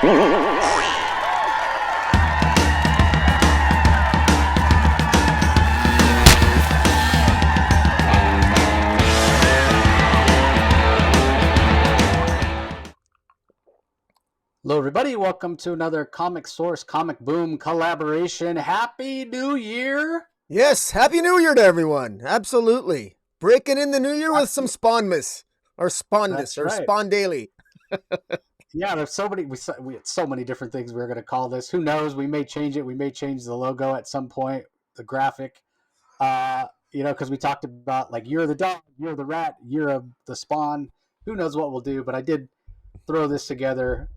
Hello, everybody. Welcome to another Comic Source Comic Boom collaboration. Happy New Year! Yes, Happy New Year to everyone. Absolutely. Breaking in the new year with some Spawnmas or Spondus That's or right. Spawn Daily. Yeah, there's so many. We had so many different things we were going to call this. Who knows? We may change it. We may change the logo at some point. The graphic. Because we talked about like year of the dog, year of the rat, year of the spawn. Who knows what we'll do? But I did throw this together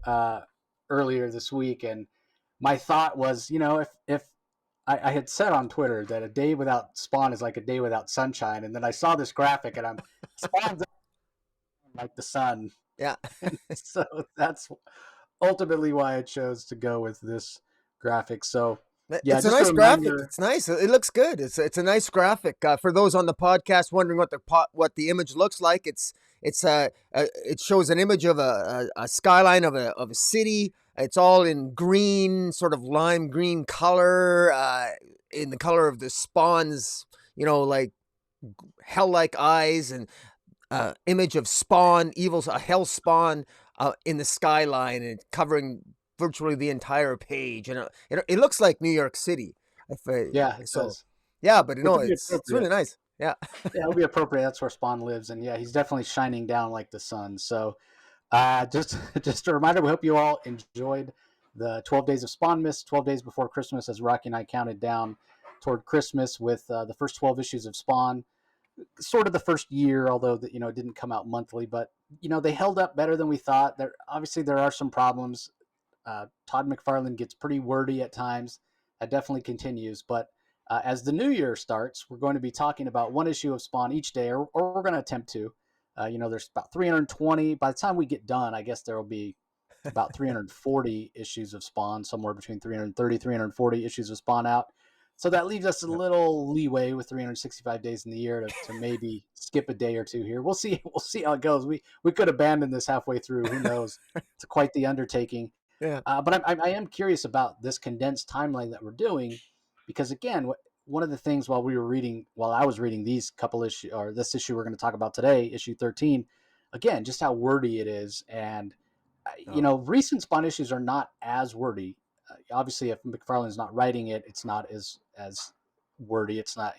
earlier this week, and my thought was, if I had said on Twitter that a day without Spawn is like a day without sunshine, and then I saw this graphic, and I'm Spawn's like the sun, Yeah. and so that's ultimately why I chose to go with this graphic. So, yeah, It's a just a nice graphic. reminder. It's nice. It looks good. It's a nice graphic. For those on the podcast wondering what the image looks like, it shows an image of a skyline of a city. It's all in green, sort of lime green color, in the color of the Spawn's, like hell-like eyes, and image of Spawn, a hell Spawn, in the skyline and covering virtually the entire page, and it looks like New York City. Yeah, it So does, yeah, but which would be it's really appropriate. nice. Yeah. Yeah, it'll be appropriate. That's where Spawn lives, and yeah, he's definitely shining down like the sun. So, just just a reminder. We hope you all enjoyed the 12 days of Spawn Miss, 12 days before Christmas, as Rocky and I counted down toward Christmas with the first 12 issues of Spawn. Sort of the first year, although it didn't come out monthly, but they held up better than we thought. There are some problems. Todd McFarlane gets pretty wordy at times. That definitely continues, but as the new year starts, we're going to be talking about one issue of Spawn each day, or we're going to attempt to. There's about 320. By the time we get done, I guess there will be about 340 issues of Spawn, somewhere between 330, 340 issues of Spawn out. So that leaves us a little leeway with 365 days in the year to maybe skip a day or two here. We'll see. We'll see how it goes. We could abandon this halfway through. Who knows? It's quite the undertaking. Yeah. But I am curious about this condensed timeline that we're doing, because again, one of the things while I was reading these couple issue or this issue we're going to talk about today, issue 13, again, just how wordy it is, and Oh. recent Spawn issues are not as wordy. Obviously, if McFarlane's not writing it, it's not as wordy. It's not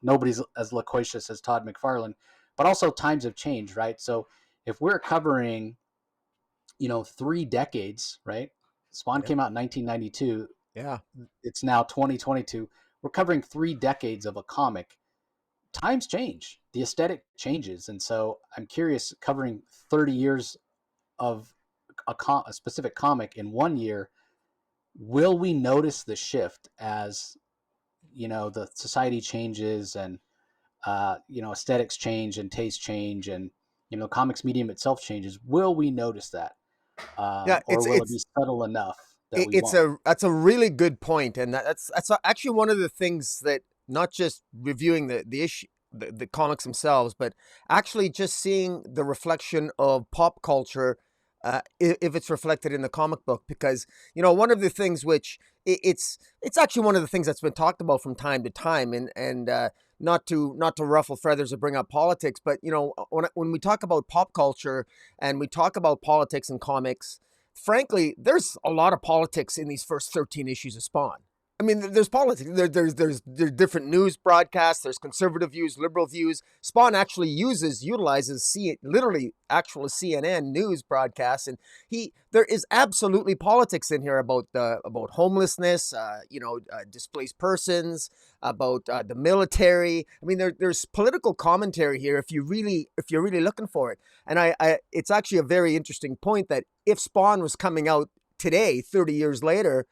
nobody's as loquacious as Todd McFarlane, but also times have changed, right? So if we're covering 3 decades, right? Spawn Yeah. came out in 1992. Yeah. It's now 2022. We're covering 3 decades of a comic. Times change, the aesthetic changes, and so I'm curious, covering 30 years of a specific comic in one year, will we notice the shift as the society changes, and aesthetics change and taste change, and comics medium itself changes? Will we notice that, Yeah. or will it be subtle enough that we It's won't? that's a really good point, and that's actually one of the things that, not just reviewing the issue, the comics themselves, but actually just seeing the reflection of pop culture, if it's reflected in the comic book. Because one of the things which it's actually one of the things that's been talked about from time to time, and not to ruffle feathers or bring up politics, but when we talk about pop culture and we talk about politics and comics, frankly, there's a lot of politics in these first 13 issues of Spawn. I mean, there's politics. There's different news broadcasts. There's conservative views, liberal views. Spawn actually utilizes literally actual CNN news broadcasts, and there is absolutely politics in here about homelessness, displaced persons, about the military. I mean, there's political commentary here if you're really looking for it. And it's actually a very interesting point that if Spawn was coming out today, 30 years later,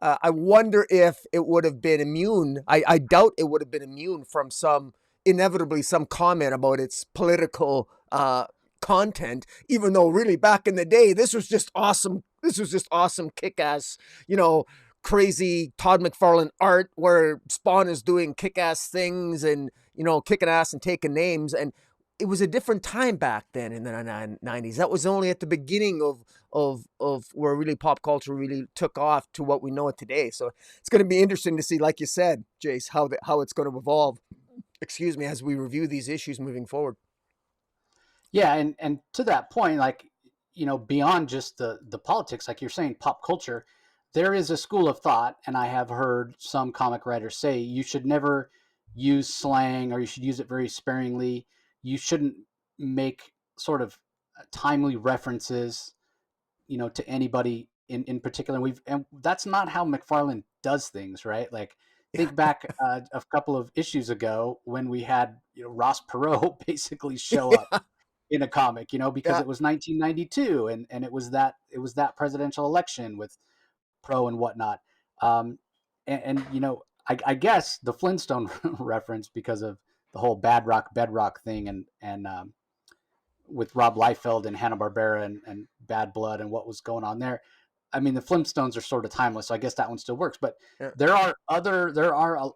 I wonder if it would have been immune. I doubt it would have been immune from inevitably some comment about its political content, even though really back in the day, this was just awesome. This was just awesome, kick-ass, crazy Todd McFarlane art where Spawn is doing kick-ass things and, kicking ass and taking names. And it was a different time back then in the 90s. That was only at the beginning of where really pop culture really took off to what we know it today. So it's going to be interesting to see, like you said, Jace, how it's going to evolve. Excuse me, as we review these issues moving forward. Yeah, and to that point, like, beyond just the politics, like you're saying, pop culture, there is a school of thought, and I have heard some comic writers say you should never use slang, or you should use it very sparingly. You shouldn't make sort of timely references, to anybody in particular. And that's not how McFarlane does things, right? Like, think back a couple of issues ago when we had Ross Perot basically show up Yeah, in a comic, because yeah, it was 1992, and it was that presidential election with Pro and whatnot. And I guess the Flintstone reference, because of the whole Bad Rock Bedrock thing, and with Rob Liefeld and Hanna-Barbera, and Bad Blood and what was going on there. I mean, the Flintstones are sort of timeless, so I guess that one still works. But yeah. there are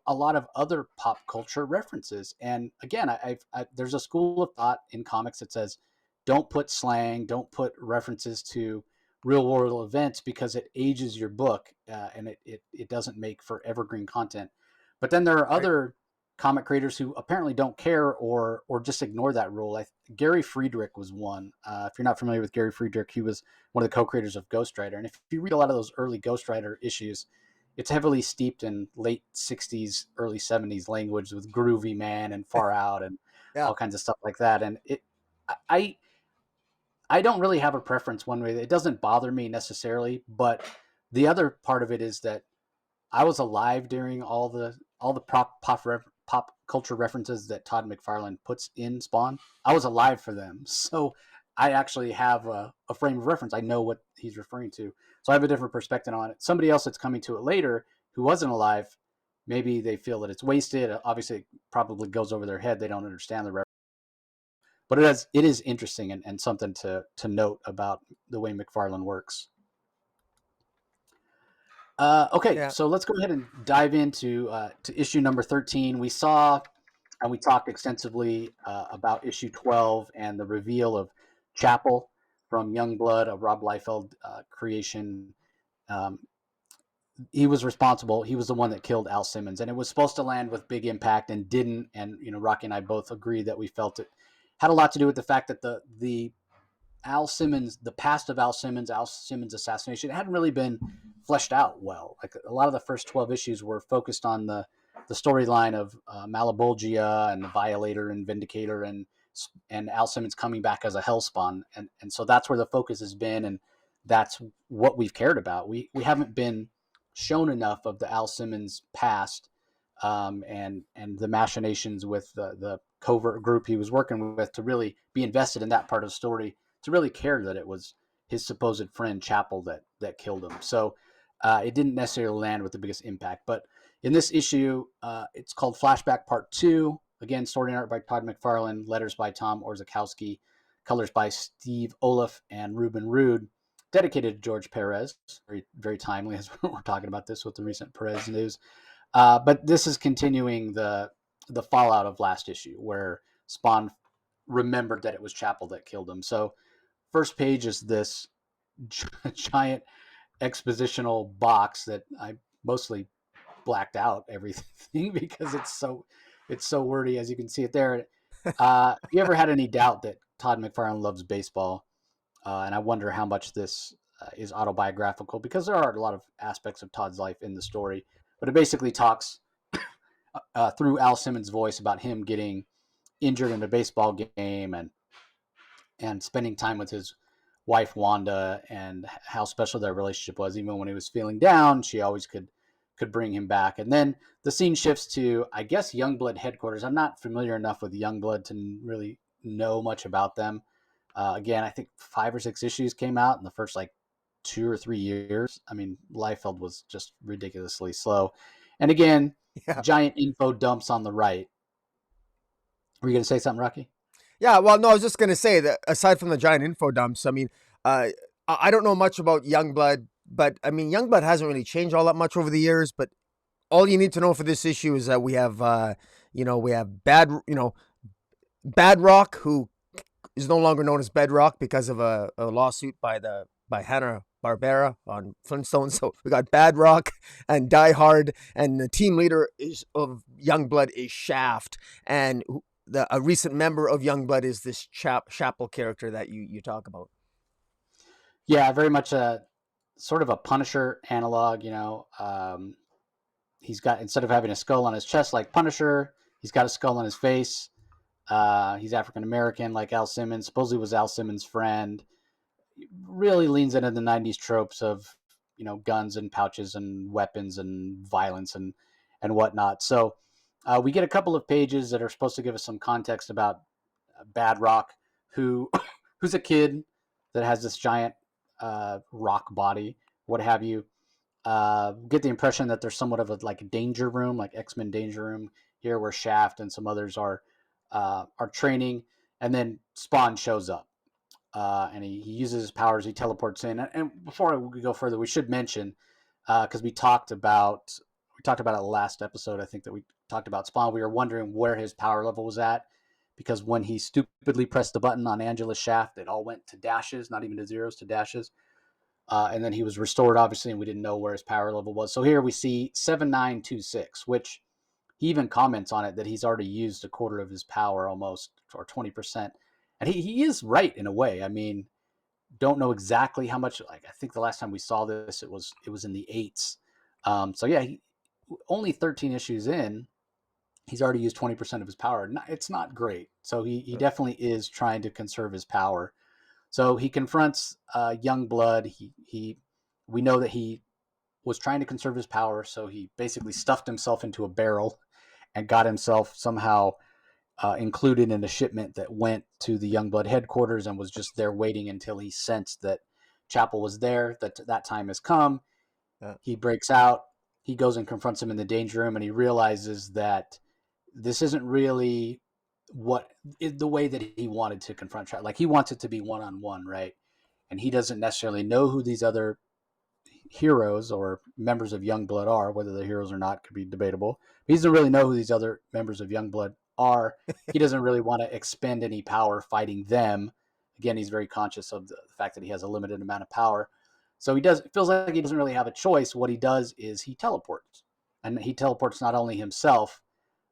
a lot of other pop culture references, and again, there's a school of thought in comics that says, don't put slang, don't put references to real world events, because it ages your book, and it doesn't make for evergreen content. But then there are Right. other comic creators who apparently don't care, or just ignore that rule. Gary Friedrich was one. If you're not familiar with Gary Friedrich, he was one of the co-creators of Ghost Rider. And if you read a lot of those early Ghost Rider issues, it's heavily steeped in late 60s, early 70s language with Groovy Man and Far Out and Yeah. all kinds of stuff like that. And I, I don't really have a preference one way. It doesn't bother me necessarily, but the other part of it is that I was alive during all the pop culture references that Todd McFarlane puts in Spawn. I was alive for them, so I actually have a frame of reference. I know what he's referring to, so I have a different perspective on it. Somebody else that's coming to it later who wasn't alive, maybe they feel that it's wasted. Obviously, it probably goes over their head. They don't understand the reference, but it is interesting, and something to note about the way McFarlane works. Okay, Yeah. so let's go ahead and dive into to issue number 13. We saw and we talked extensively about issue 12 and the reveal of Chapel from Youngblood, a Rob Liefeld creation. Um, he was responsible. He was the one that killed Al Simmons, and it was supposed to land with big impact and didn't. And Rocky and I both agreed that we felt it had a lot to do with the fact that the Al Simmons, the past of Al Simmons assassination, it hadn't really been fleshed out well. Like, a lot of the first 12 issues were focused on the storyline of Malebolgia and the Violator and Vindicator, and Al Simmons coming back as a Hellspawn, and so that's where the focus has been, and that's what we've cared about. We haven't been shown enough of the Al Simmons past, and the machinations with the covert group he was working with, to really be invested in that part of the story, to really care that it was his supposed friend Chapel that killed him. So it didn't necessarily land with the biggest impact. But in this issue, it's called Flashback Part 2. Again, story and art by Todd McFarlane, letters by Tom Orzechowski, colors by Steve Olaf and Ruben Rude, dedicated to George Perez. Very, very timely, as we're talking about this with the recent Perez news. But this is continuing the fallout of last issue, where Spawn remembered that it was Chapel that killed him. So first page is this giant expositional box that I mostly blacked out everything because it's so wordy, as you can see it there. You ever had any doubt that Todd McFarlane loves baseball? And I wonder how much this is autobiographical, because there are a lot of aspects of Todd's life in the story, but it basically talks through Al Simmons' voice about him getting injured in a baseball game, and spending time with his wife Wanda, and how special their relationship was. Even when he was feeling down, she always could bring him back. And then the scene shifts to, I guess, Youngblood headquarters. I'm not familiar enough with Youngblood to really know much about them. Again, I think 5 or 6 issues came out in the first, like, 2 or 3 years. I mean, Liefeld was just ridiculously slow. And again, Yeah. giant info dumps on the right. Were you going to say something, Rocky? Yeah, well, no, I was just gonna say that aside from the giant info dumps, I mean, I don't know much about Youngblood, but I mean, Youngblood hasn't really changed all that much over the years. But all you need to know for this issue is that we have, we have bad, Badrock, who is no longer known as Bedrock because of a lawsuit by Hanna-Barbera on Flintstones. So we got Badrock and Die Hard, and the team leader of Youngblood is Shaft, and a recent member of Youngblood is this Chapel character that you talk about. Yeah, very much a sort of a Punisher analog. He's got, instead of having a skull on his chest like Punisher, he's got a skull on his face. He's African American, like Al Simmons. Supposedly was Al Simmons' friend. Really leans into the '90s tropes of guns and pouches and weapons and violence and whatnot. So we get a couple of pages that are supposed to give us some context about Badrock, who who's a kid that has this giant rock body, what have you. Get the impression that there's somewhat of a like danger room, like X-Men danger room here, where Shaft and some others are training, and then Spawn shows up, and he uses his powers. He teleports in, and before we go further, we should mention because we talked about it last episode. I think that we talked about Spawn. We were wondering where his power level was at because when he stupidly pressed the button on Angela's Shaft, it all went to dashes, not even to zeros, to dashes. And then he was restored, obviously, and we didn't know where his power level was. So here we see 7926, which he even comments on it that he's already used a quarter of his power almost, or 20%. And he is right in a way. I mean, don't know exactly how much. Like I think the last time we saw this, it was in the eights. So yeah, only 13 issues in, he's already used 20% of his power. It's not great. So he definitely is trying to conserve his power. So he confronts Youngblood. We know that he was trying to conserve his power, so he basically stuffed himself into a barrel and got himself somehow included in a shipment that went to the Youngblood headquarters and was just there waiting until he sensed that Chapel was there, that time has come. Yeah. He breaks out. He goes and confronts him in the danger room, and he realizes that this isn't really what the way that he wanted to confront Chapel. Like he wants it to be one-on-one, right? And he doesn't necessarily know who these other heroes or members of Youngblood are. Whether they're heroes or not could be debatable. He doesn't really know who these other members of Youngblood are. He doesn't really want to expend any power fighting them. Again, he's very conscious of the fact that he has a limited amount of power. So it feels like he doesn't really have a choice. What he does is he teleports. And he teleports not only himself,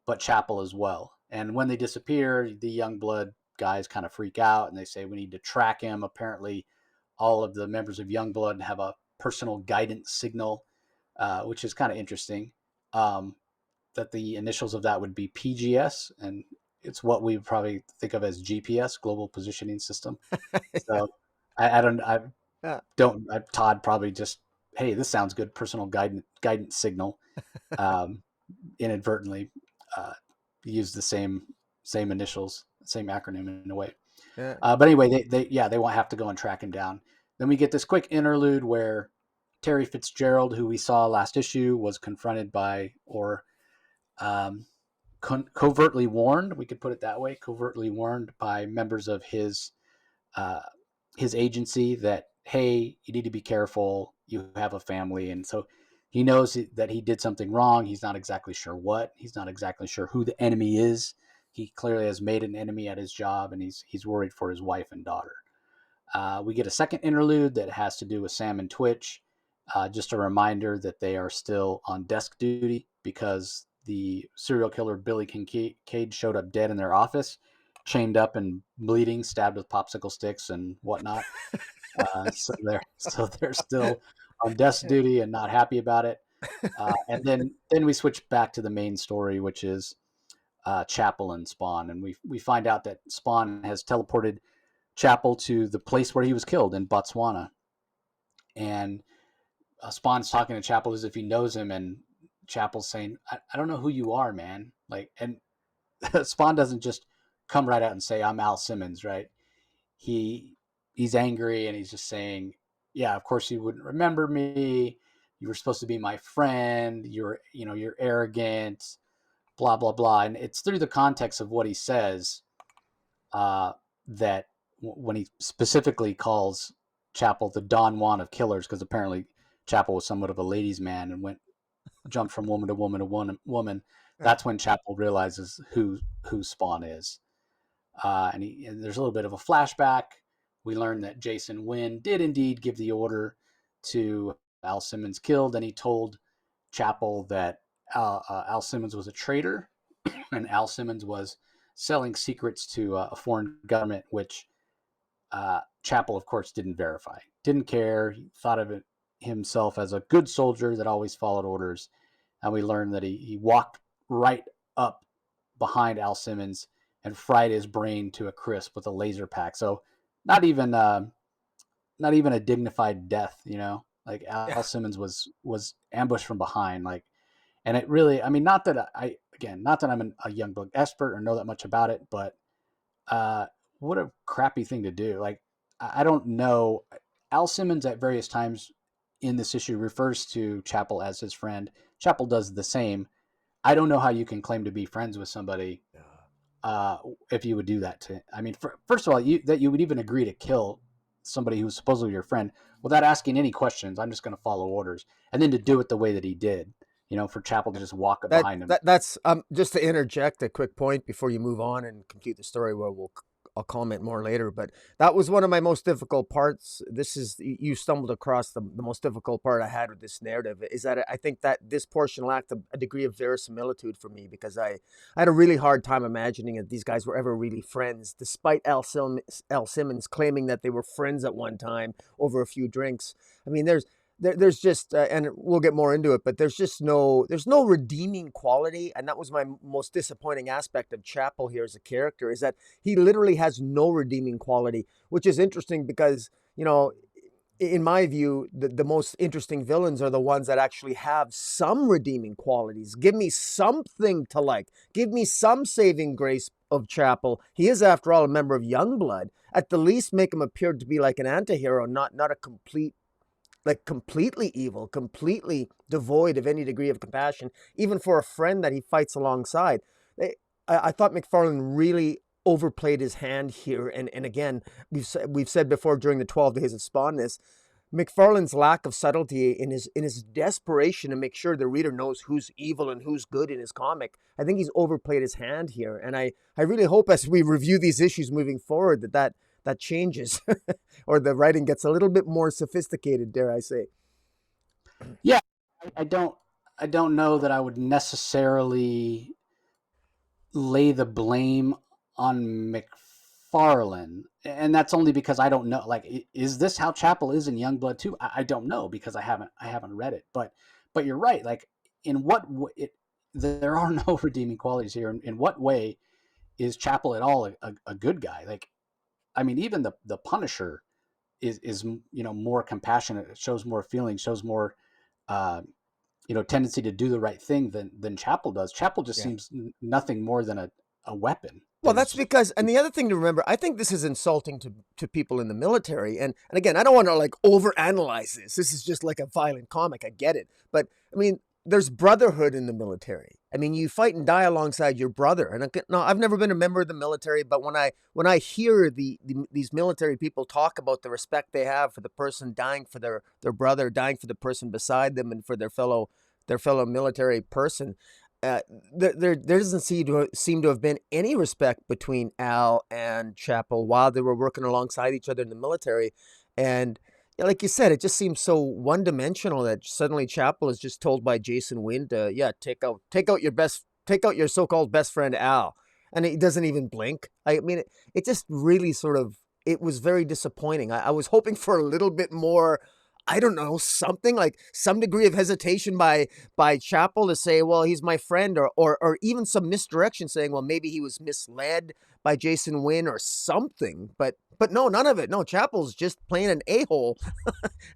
but Chapel as well. And when they disappear, the Youngblood guys kind of freak out and they say we need to track him. Apparently, all of the members of Youngblood have a personal guidance signal, which is kind of interesting. That the initials of that would be PGS, and it's what we probably think of as GPS, Global Positioning System. So I Yeah. Todd probably just, hey, this sounds good, personal guidance signal, um, inadvertently uh, used the same initials, same acronym in a way. Yeah. But anyway, they won't have to go and track him down. Then we get this quick interlude where Terry Fitzgerald, who we saw last issue, was confronted by, or um, covertly warned, we could put it that way, covertly warned by members of uh, his agency that, hey, you need to be careful. You have a family, and so he knows that he did something wrong. He's not exactly sure what. He's not exactly sure who the enemy is. He clearly has made an enemy at his job, and he's worried for his wife and daughter. We get a second interlude that has to do with Sam and Twitch. Just a reminder that they are still on desk duty because the serial killer Billy Kincaid showed up dead in their office, chained up and bleeding, stabbed with popsicle sticks and whatnot. So they're still on desk duty and not happy about it. And then we switch back to the main story, which is Chapel and Spawn, and we find out that Spawn has teleported Chapel to the place where he was killed in Botswana, and Spawn's talking to Chapel as if he knows him, and Chapel's saying, I don't know who you are, man." Like, and Spawn doesn't just come right out and say, "I'm Al Simmons," right? He he's angry and he's just saying, "Yeah, of course you wouldn't remember me. You were supposed to be my friend. You're arrogant, blah blah blah." And it's through the context of what he says uh, that when he specifically calls Chapel the Don Juan of killers, because apparently Chapel was somewhat of a ladies' man and jumped from woman to woman to woman. Yeah. That's when Chapel realizes who Spawn is. And there's a little bit of a flashback. We learn that Jason Wynn did indeed give the order to Al Simmons killed, and he told Chapel that Al Simmons was a traitor, and Al Simmons was selling secrets to a foreign government, which Chapel, of course, didn't verify. Didn't care. He thought of it himself as a good soldier that always followed orders. And we learned that he walked right up behind Al Simmons and fried his brain to a crisp with a laser pack. So not even not even a dignified death, you know. Like Yeah. Al Simmons was ambushed from behind, like, and it really, I mean, not that not that I'm a young blood expert or know that much about it, but uh, what a crappy thing to do. Like, I don't know. Al Simmons at various times in this issue refers to Chapel as his friend. Chapel does the same. I don't know how you can claim to be friends with somebody uh, if you would do that to. I mean, first of all, that you would even agree to kill somebody who's supposedly your friend without asking any questions. I'm just going to follow orders, and then to do it the way that he did. You know, for Chapel to just walk up behind him. That's just to interject a quick point before you move on and complete the story, where I'll comment more later. But that was one of my most difficult parts. This is, you stumbled across the most difficult part I had with this narrative, is that I think that this portion lacked a degree of verisimilitude for me, because I had a really hard time imagining that these guys were ever really friends, despite Al Simmons claiming that they were friends at one time over a few drinks. I mean, there's just and we'll get more into it, but there's no redeeming quality. And that was my most disappointing aspect of Chapel here as a character, is that he literally has no redeeming quality, which is interesting because, you know, in my view, the most interesting villains are the ones that actually have some redeeming qualities. Give me something to like. Give me some saving grace of Chapel. He is, after all, a member of Youngblood. At the least, make him appear to be like an antihero, not a complete, like, completely evil, completely devoid of any degree of compassion, even for a friend that he fights alongside. I thought McFarlane really overplayed his hand here. And again, we've said before during the 12 Days of Spawnness, McFarlane's lack of subtlety in his desperation to make sure the reader knows who's evil and who's good in his comic, I think he's overplayed his hand here. And I really hope, as we review these issues moving forward, that changes or the writing gets a little bit more sophisticated, dare I say. Yeah, I don't know that I would necessarily lay the blame on McFarlane, and that's only because I don't know. Like, is this how Chapel is in Youngblood too? I don't know because I haven't read it. But you're right. Like, in what there are no redeeming qualities here. In what way is Chapel at all a good guy? Like, I mean, even the Punisher is more compassionate, shows more feeling, shows more uh, tendency to do the right thing than Chapel does. Chapel just Yeah. seems nothing more than a weapon. Well, That is that's just because, and the other thing to remember, I think this is insulting to people in the military. And again, I don't want to like overanalyze this. This is just like a violent comic. I get it. But I mean, there's brotherhood in the military. I mean, you fight and die alongside your brother. And no, I've never been a member of the military, but when I hear these military people talk about the respect they have for the person dying for their brother, dying for the person beside them, and for their fellow military person, there doesn't seem to have been any respect between Al and Chapel while they were working alongside each other in the military. And yeah, like you said, it just seems so one-dimensional that suddenly Chapel is just told by Jason Wynn to, yeah, take out your so-called best friend Al, and he doesn't even blink. I mean, it just really sort of, it was very disappointing. I was hoping for a little bit more, I don't know, something like some degree of hesitation by Chapel to say, well, he's my friend, or even some misdirection, saying, well, maybe he was misled by Jason Wynn or something. But no, none of it. No, Chapel's just plain an a-hole,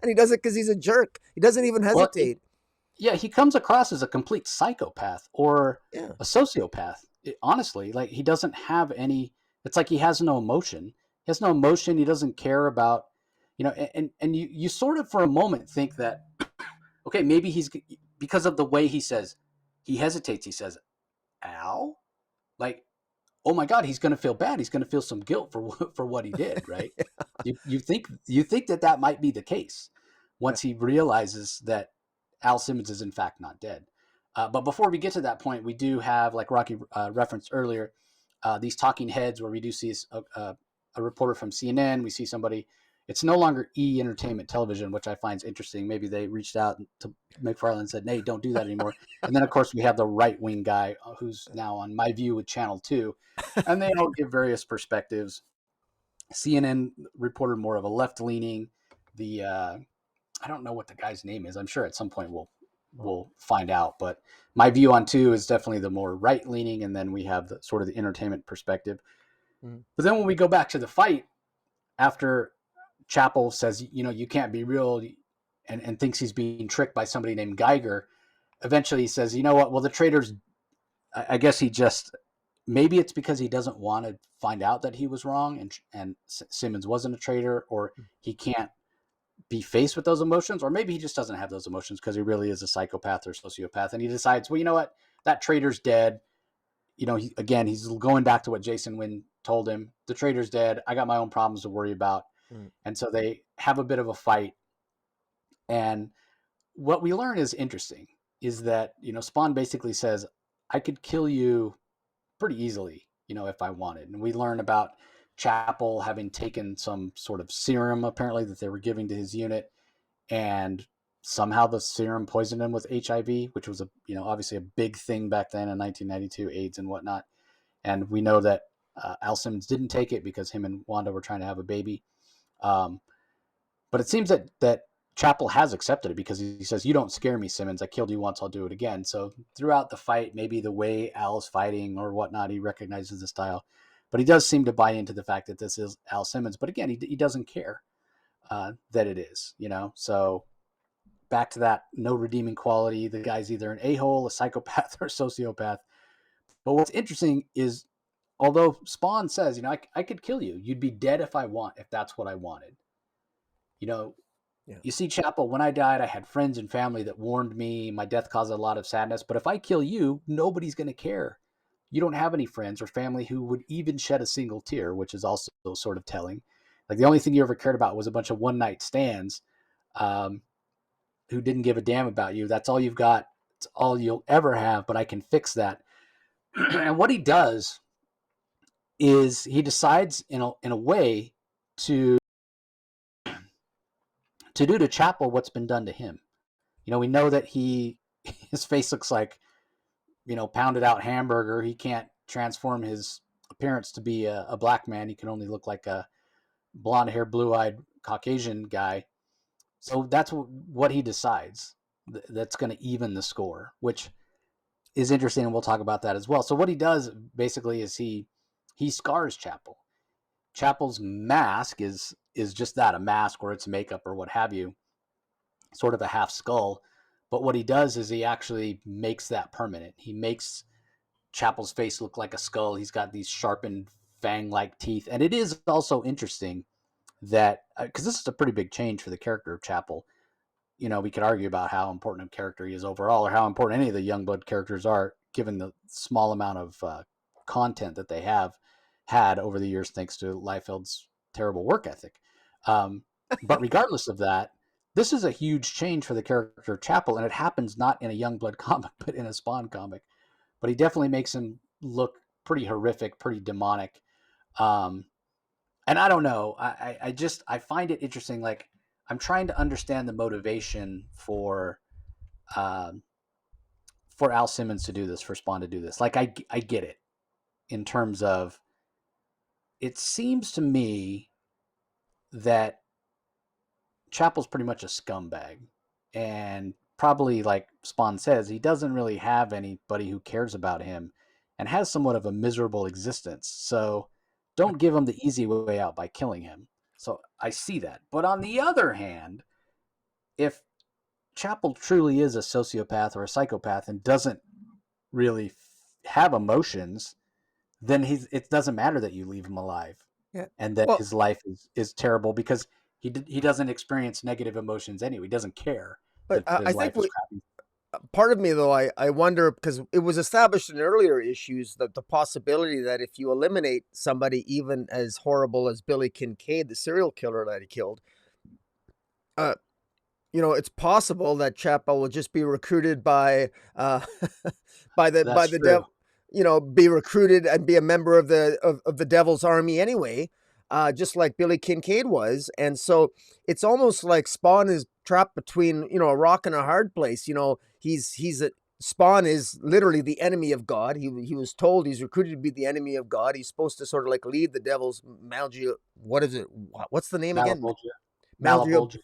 and he does it because he's a jerk. He doesn't even well, hesitate. yeah, he comes across as a complete psychopath or Yeah. a sociopath. Honestly, like, he doesn't have any. It's like he has no emotion. He has no emotion. He doesn't care about, and you sort of for a moment think that, okay, maybe he's, because of the way he hesitates. He says, Al, like, oh my God, he's going to feel bad. He's going to feel some guilt for what he did, right? You think that might be the case Yeah. once he realizes that Al Simmons is in fact not dead. But before we get to that point, we do have, like Rocky referenced earlier, these talking heads where we do see a reporter from CNN, we see somebody. It's no longer E Entertainment Television, which I find interesting. Maybe they reached out to McFarlane and said, "Hey, don't do that anymore." And then, of course, we have the right wing guy who's now on My View with Channel 2, and they all give various perspectives. CNN reported more of a left leaning. The I don't know what the guy's name is. I'm sure at some point we'll find out. But My View on 2 is definitely the more right leaning, and then we have the sort of the entertainment perspective. Mhm. But then when we go back to the fight, after Chapel says, you can't be real, and thinks he's being tricked by somebody named Geiger, eventually he says, you know what? Well, the traitors, I guess he just, maybe it's because he doesn't want to find out that he was wrong and Simmons wasn't a traitor, or he can't be faced with those emotions, or maybe he just doesn't have those emotions because he really is a psychopath or sociopath, and he decides, well, you know what? That traitor's dead. He's going back to what Jason Wynn told him. The traitor's dead. I got my own problems to worry about. Mm. And so they have a bit of a fight. And what we learn is interesting, is that, Spawn basically says, I could kill you pretty easily, if I wanted. And we learn about Chapel having taken some sort of serum, apparently, that they were giving to his unit. And somehow the serum poisoned him with HIV, which was obviously a big thing back then in 1992, AIDS and whatnot. And we know that Al Simmons didn't take it because him and Wanda were trying to have a baby. But it seems that Chapel has accepted it because he says, you don't scare me, Simmons. I killed you once. I'll do it again. So throughout the fight, maybe the way Al's fighting or whatnot, he recognizes the style. But he does seem to buy into the fact that this is Al Simmons. But again, he doesn't care that it is, So back to that no redeeming quality. The guy's either an a-hole, a psychopath, or a sociopath. But what's interesting is, although Spawn says, I could kill you. You'd be dead if that's what I wanted. Yeah. You see, Chapel, when I died, I had friends and family that warned me. My death caused a lot of sadness. But if I kill you, nobody's going to care. You don't have any friends or family who would even shed a single tear, which is also sort of telling. Like, the only thing you ever cared about was a bunch of one-night stands who didn't give a damn about you. That's all you've got. It's all you'll ever have, but I can fix that. And what he does is he decides in a way to do to Chapel what's been done to him. We know that his face looks like, pounded out hamburger. He can't transform his appearance to be a black man. He can only look like a blonde hair, blue eyed Caucasian guy. So that's what he decides that's going to even the score, which is interesting. And we'll talk about that as well. So what he does basically is he scars Chapel. Chapel's mask is just that, a mask, or it's makeup or what have you, sort of a half skull. But what he does is he actually makes that permanent. He makes Chapel's face look like a skull. He's got these sharpened fang-like teeth. And it is also interesting that, because this is a pretty big change for the character of Chapel. We could argue about how important a character he is overall, or how important any of the Youngblood characters are, given the small amount of content that they have had over the years, thanks to Liefeld's terrible work ethic. But regardless of that, this is a huge change for the character of Chapel, and it happens not in a Youngblood comic, but in a Spawn comic. But he definitely makes him look pretty horrific, pretty demonic. And I don't know. I find it interesting. Like, I'm trying to understand the motivation for Al Simmons to do this, for Spawn to do this. Like, I get it in terms of, it seems to me that Chapel's pretty much a scumbag, and probably, like Spawn says, he doesn't really have anybody who cares about him and has somewhat of a miserable existence. So don't give him the easy way out by killing him. So I see that. But on the other hand, if Chapel truly is a sociopath or a psychopath and doesn't really have emotions, then it doesn't matter that you leave him alive, Yeah. and that Well, his life is terrible, because he doesn't experience negative emotions anyway. He doesn't care but that I his think life is crappy. part of me, though, I wonder, because it was established in earlier issues that the possibility that if you eliminate somebody even as horrible as Billy Kincaid, the serial killer that he killed, uh, it's possible that Chapel will just be recruited by That's the true. devil. be recruited and be a member of the Devil's Army anyway, just like Billy Kincaid was. And so it's almost like Spawn is trapped between, a rock and a hard place. Spawn is literally the enemy of God. He was told he's recruited to be the enemy of God. He's supposed to sort of like lead the Devil's what is it? What's the name again? Malebolgia.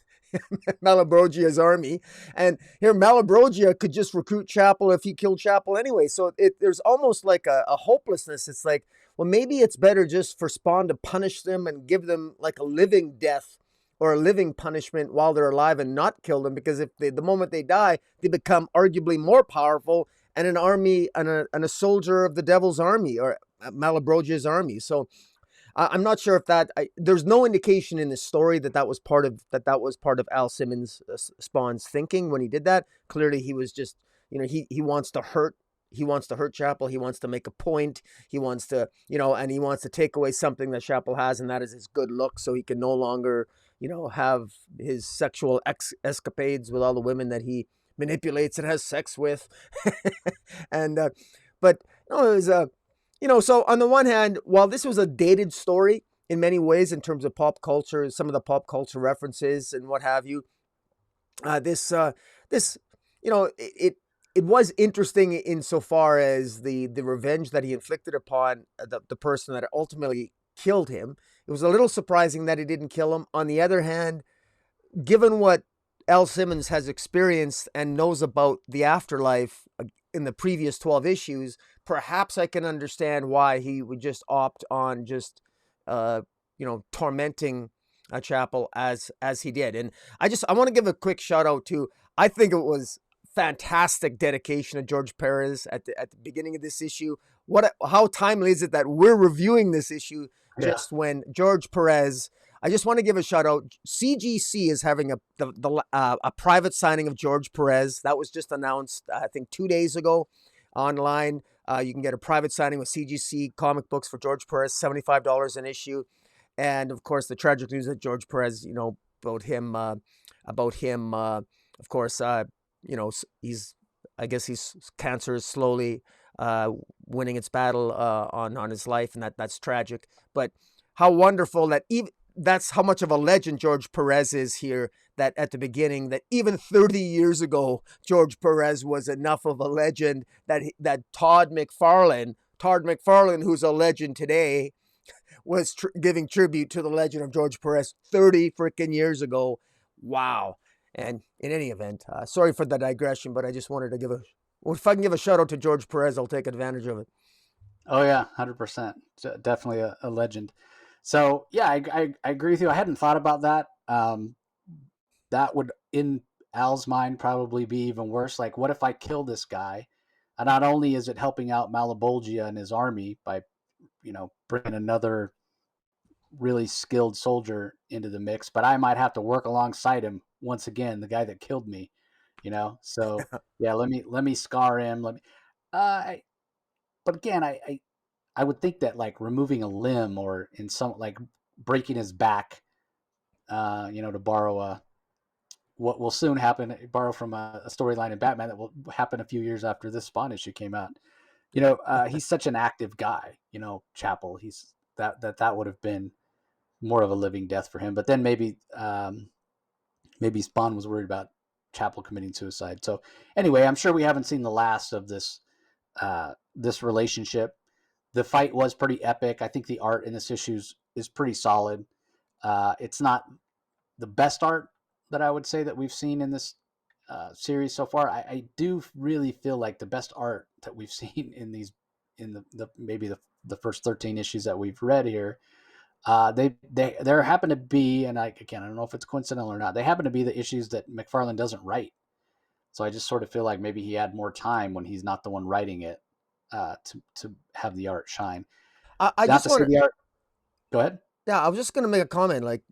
Malabrogia's army. And here Malabrogia could just recruit Chapel if he killed Chapel anyway. So there's almost like a hopelessness. It's like, well, maybe it's better just for Spawn to punish them and give them like a living death or a living punishment while they're alive and not kill them, because the moment they die, they become arguably more powerful and an army and a soldier of the Devil's Army or Malabrogia's army. So I'm not sure if there's no indication in the story that was part of Al Simmons' Spawn's thinking when he did that. Clearly he was just, he wants to hurt Chapel. He wants to make a point. He wants to, and he wants to take away something that Chapel has, and that is his good looks, so he can no longer, have his sexual escapades with all the women that he manipulates and has sex with. And, but no, it was so on the one hand, while this was a dated story in many ways in terms of pop culture, some of the pop culture references and what have you, it was interesting insofar as the revenge that he inflicted upon the person that ultimately killed him. It was a little surprising that he didn't kill him. On the other hand, given what Al Simmons has experienced and knows about the afterlife in the previous 12 issues, perhaps I can understand why he would just opt on just, tormenting a Chapel as he did. And I want to give a quick shout out to, I think it was fantastic dedication of George Perez at the beginning of this issue. How timely is it that we're reviewing this issue just when George Perez, I just want to give a shout out. CGC is having a private signing of George Perez. That was just announced, I think, 2 days ago online. You can get a private signing with CGC Comic Books for George Perez, $75 an issue. And of course, the tragic news that George Perez, about him, of course, his cancer is slowly winning its battle on his life, and that's tragic. But how wonderful that that's how much of a legend George Perez is here, that at the beginning, that even 30 years ago, George Perez was enough of a legend that Todd McFarlane, who's a legend today, was giving tribute to the legend of George Perez 30 freaking years ago. Wow. And in any event, sorry for the digression, but I just wanted to if I can give a shout out to George Perez, I'll take advantage of it. Oh yeah, 100%. Definitely a legend. So yeah, I agree with you. I hadn't thought about that. That would, in Al's mind, probably be even worse. Like, what if I kill this guy? And not only is it helping out Malebolgia and his army by, bringing another really skilled soldier into the mix, but I might have to work alongside him once again, the guy that killed me. So yeah, let me scar him. But again, I would think that like removing a limb or in some like breaking his back, to borrow what will soon happen, borrow from a storyline in Batman that will happen a few years after this Spawn issue came out. He's such an active guy, Chapel. He's that would have been more of a living death for him. But then maybe Spawn was worried about Chapel committing suicide. So anyway, I'm sure we haven't seen the last of this relationship. The fight was pretty epic. I think the art in this issue is pretty solid. It's not the best art that I would say that we've seen in this series so far. I do really feel like the best art that we've seen in the first 13 issues that we've read here, there happen to be, and I don't know if it's coincidental or not, they happen to be the issues that McFarlane doesn't write. So I just sort of feel like maybe he had more time when he's not the one writing it to have the art shine. I just want the art. Go ahead. Yeah, I was just going to make a comment, like,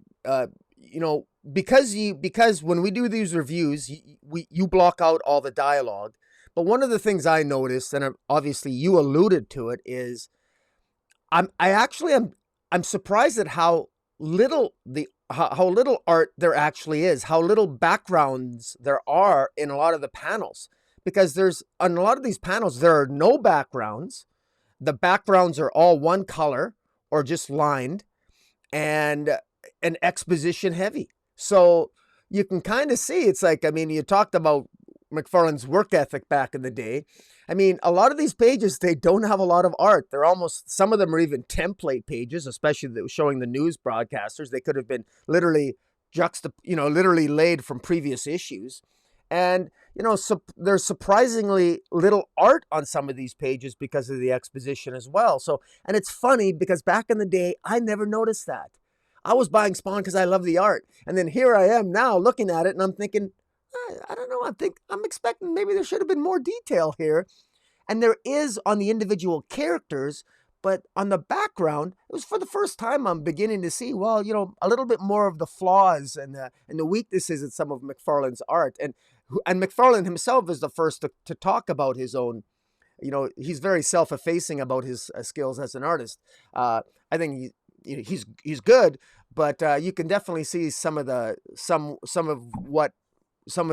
because when we do these reviews, you block out all the dialogue. But one of the things I noticed, and obviously you alluded to it, is I'm surprised at how little how little art there actually is, how little backgrounds there are in a lot of the panels. Because on a lot of these panels, there are no backgrounds. the backgrounds are all one color or just lined, and exposition heavy. So you can kind of see, it's like, I mean, you talked about McFarlane's work ethic back in the day. I mean, a lot of these pages, they don't have a lot of art. They're almost, some of them are even template pages, especially showing the news broadcasters. They could have been literally literally laid from previous issues. And, there's surprisingly little art on some of these pages because of the exposition as well. So, and it's funny because back in the day, I never noticed that. I was buying Spawn because I love the art. And then here I am now looking at it and I'm thinking, I don't know. I'm expecting maybe there should have been more detail here. And there is on the individual characters, but on the background, it was for the first time I'm beginning to see, well, a little bit more of the flaws and the weaknesses in some of McFarlane's art. And McFarlane himself is the first to talk about his own, he's very self-effacing about his skills as an artist. I think he's good, but you can definitely see some of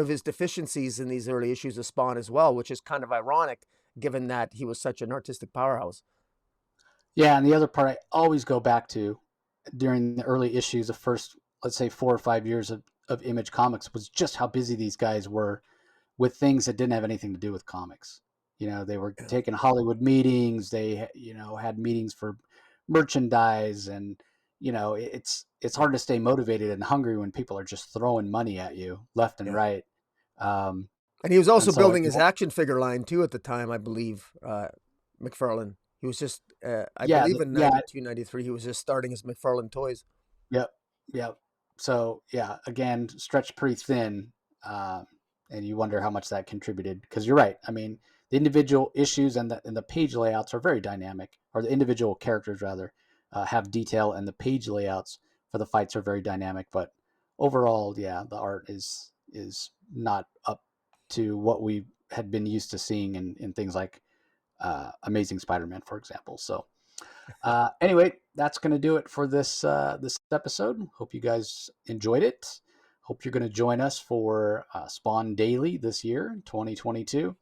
his deficiencies in these early issues of Spawn as well, which is kind of ironic given that he was such an artistic powerhouse. Yeah, and the other part I always go back to during the early issues, the first, let's say, 4 or 5 years of Image Comics, was just how busy these guys were with things that didn't have anything to do with comics. They were taking Hollywood meetings. They, had meetings for merchandise, and it's hard to stay motivated and hungry when people are just throwing money at you left and right. And he was also building his action figure line too at the time, I believe. McFarlane. He was just, I believe in 92, 93, he was just starting his McFarlane Toys. Yep. So yeah, again, stretched pretty thin, and you wonder how much that contributed. Because you're right. I mean, the individual issues and the page layouts are very dynamic, or the individual characters rather have detail, and the page layouts for the fights are very dynamic. But overall, yeah, the art is not up to what we had been used to seeing in things like Amazing Spider-Man, for example. So anyway, that's going to do it for this episode. Hope you guys enjoyed it. Hope you're going to join us for Spawn Daily this year, 2022.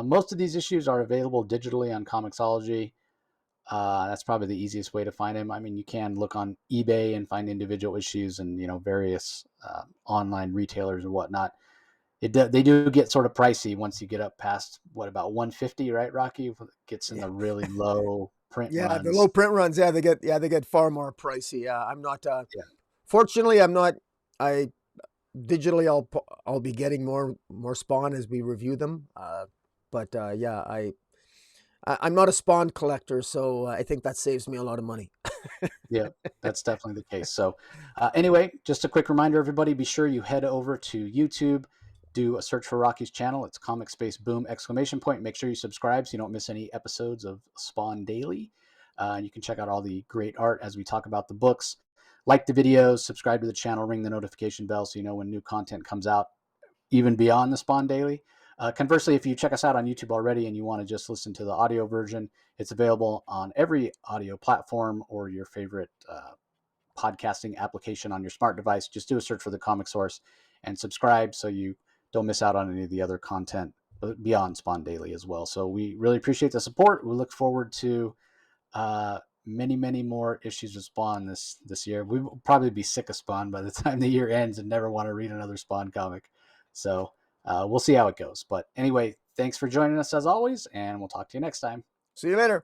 Most of these issues are available digitally on Comixology. That's probably the easiest way to find them. I mean, you can look on eBay and find individual issues and various online retailers and whatnot. They do get sort of pricey once you get up past about 150, right, Rocky? It gets in the really low print runs. The low print runs. They get far more pricey. I'm not. Fortunately, I'm not. Digitally, I'll be getting more Spawn as we review them. But I'm not a Spawn collector, so I think that saves me a lot of money. Yeah, that's definitely the case. So anyway, just a quick reminder, everybody, be sure you head over to YouTube. Do a search for Rocky's channel. It's Comic Space Boom ! Make sure you subscribe so you don't miss any episodes of Spawn Daily. You can check out all the great art as we talk about the books. Like the videos, subscribe to the channel, ring the notification bell so you know when new content comes out, even beyond the Spawn Daily. Conversely, if you check us out on YouTube already and you want to just listen to the audio version, it's available on every audio platform or your favorite podcasting application on your smart device. Just do a search for the Comic Source and subscribe so you don't miss out on any of the other content beyond Spawn Daily as well. So we really appreciate the support. We look forward to many, many more issues of Spawn this year. We will probably be sick of Spawn by the time the year ends and never want to read another Spawn comic. So we'll see how it goes. But anyway, thanks for joining us as always, and we'll talk to you next time. See you later.